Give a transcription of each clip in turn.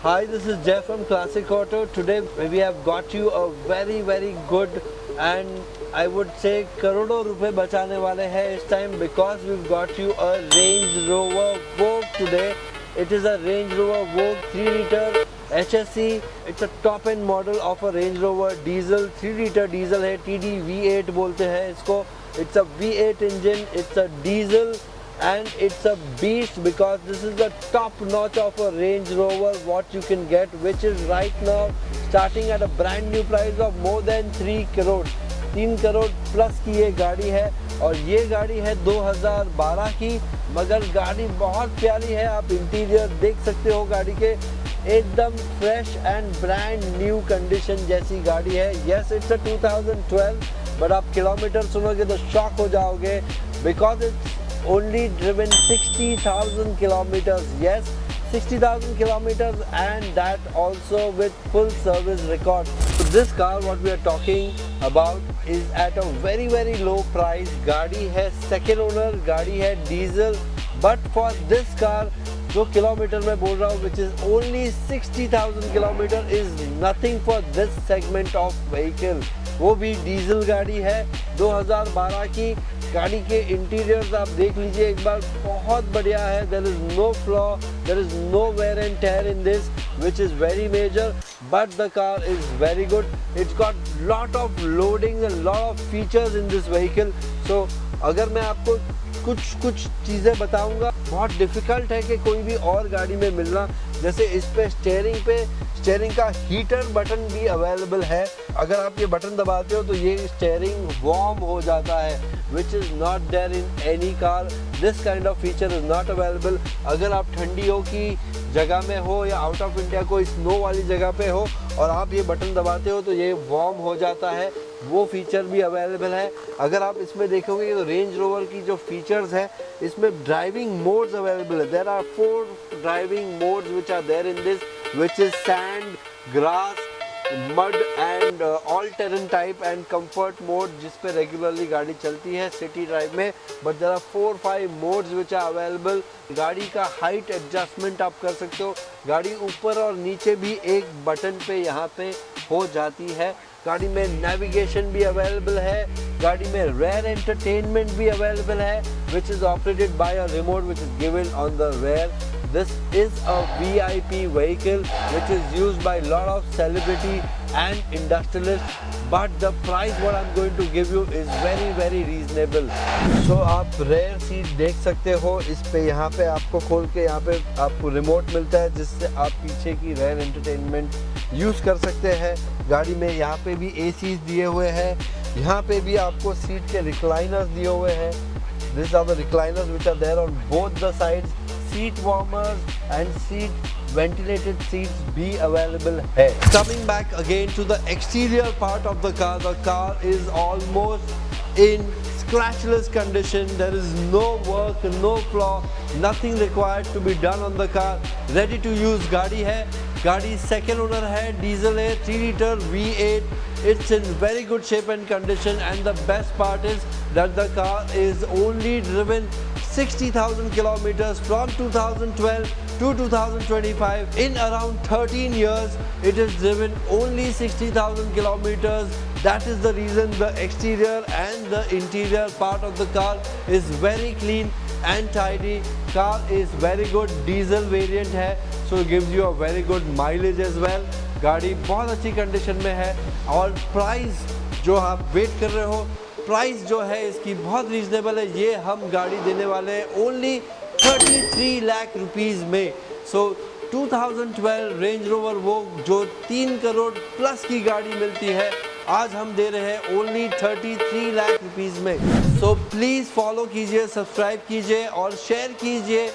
Hi, this is Jeff from Classic Auto. Today we have got you a very good and I would say करोड़ों रुपए बचाने वाले हैं इस time because we've got you a Range Rover Vogue today. It is a Range Rover Vogue 3-liter HSE. It's a top end model of a Range Rover diesel. 3-liter diesel है, TD V8 बोलते हैं इसको. It's a V8 engine. It's a diesel. And it's a beast because this is the top notch of a Range Rover what you can get, which is right now starting at a brand new price of more than 3 crore. 3 crore plus की ये गाड़ी है और ये गाड़ी है 2012 की, मगर गाड़ी बहुत प्यारी है. आप इंटीरियर देख सकते हो गाड़ी के, एकदम fresh and brand new condition जैसी गाड़ी है. यस, इट्स अ 2012 बट आप किलोमीटर सुनोगे तो शॉक हो जाओगे because it's only driven 60,000 kilometers. Yes, 60,000 kilometers, and that also with full service record. So this car what we are talking about is at a very low price. गाड़ी है second owner, गाड़ी है diesel, but for this car जो kilometre मैं बोल रहा हूँ which is only 60,000 kilometer is nothing for this segment of vehicle. वो भी डीजल गाड़ी है 2012 की. गाड़ी के इंटीरियर्स आप देख लीजिए एक बार, बहुत बढ़िया है. There is no flaw, there is no wear and tear in this which is very major, but the car is very good. It's got lot of loading and lot of features in this vehicle. So अगर मैं आपको कुछ चीज़ें बताऊंगा, बहुत difficult है कि कोई भी और गाड़ी में मिलना. जैसे इस पे स्टेयरिंग का हीटर बटन भी अवेलेबल है. अगर आप ये बटन दबाते हो तो ये स्टेयरिंग वार्म हो जाता है, which is not there in any car. This kind of feature is not available. अगर आप ठंडियों की जगह में हो या आउट ऑफ इंडिया कोई स्नो वाली जगह पे हो और आप ये बटन दबाते हो तो ये वार्म हो जाता है, वो फीचर भी अवेलेबल है. अगर आप इसमें देखोगे तो रेंज रोवर की जो फीचर्स है इसमें ड्राइविंग मोड्स अवेलेबल है. There are 4 driving modes which are there in this, which is sand, grass, mud and all terrain type and comfort mode जिस पे रेगुलरली गाड़ी चलती है सिटी ड्राइव में. But there are 4-5 modes which are available. गाड़ी का height adjustment आप कर सकते हो. गाड़ी ऊपर और नीचे भी एक बटन पे यहाँ पे हो जाती है. गाड़ी में नेविगेशन भी अवेलेबल है. गाड़ी में रेयर एंटरटेनमेंट भी अवेलेबल है which is operated by a remote which is given on the rear. This is a VIP vehicle which is used by a lot of celebrity and industrialists, but the price what I'm going to give you is very reasonable. So आप rear seat देख सकते हो. इस पे यहाँ पे आपको खोल के यहाँ पे आपको रिमोट मिलता है जिससे आप पीछे की रेयर एंटरटेनमेंट यूज़ कर सकते हैं. गाड़ी में यहाँ पे भी ACs दिए हुए हैं. यहाँ पे भी आपको सीट के रिक्लाइनर्स दिए हुए हैं. These are the recliners which are there on both the sides. Seat warmers and seat ventilated seats be available है. Coming back again to the exterior part of the car is almost in scratchless condition. There is no work, no flaw, nothing required to be done on the car. Ready to use गाड़ी है. गाड़ी second owner है, diesel है, 3-liter V8. It's in very good shape and condition, and the best part is that the car is only driven 60,000 kilometers from 2012 to 2025. In around 13 years, it is driven only 60,000 kilometers. That is the reason the exterior and the interior part of the car is very clean and tidy. Car is very good. Diesel variant है, so it gives you a very good mileage as well. गाड़ी बहुत अच्छी condition में है और price जो आप wait कर रहे हो, प्राइस जो है इसकी बहुत रीजनेबल है. ये हम गाड़ी देने वाले हैं ओनली 33 लाख रुपीज़ में. सो 2012 रेंज रोवर वो जो 3 करोड़ प्लस की गाड़ी मिलती है, आज हम दे रहे हैं ओनली 33 लाख रुपीज़ में. सो प्लीज़ फॉलो कीजिए, सब्सक्राइब कीजिए और शेयर कीजिए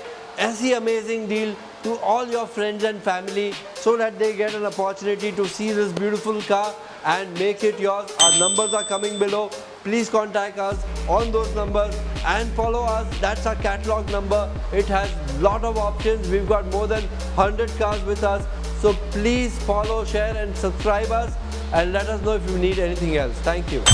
ऐसी amazing deal to all your friends and family so that they get an opportunity to see this beautiful car and make it yours. Our numbers are coming below. Please contact us on those numbers and follow us. That's our catalog number. It has lot of options. We've got more than 100 cars with us. So please follow, share and subscribe us and let us know if you need anything else. Thank you.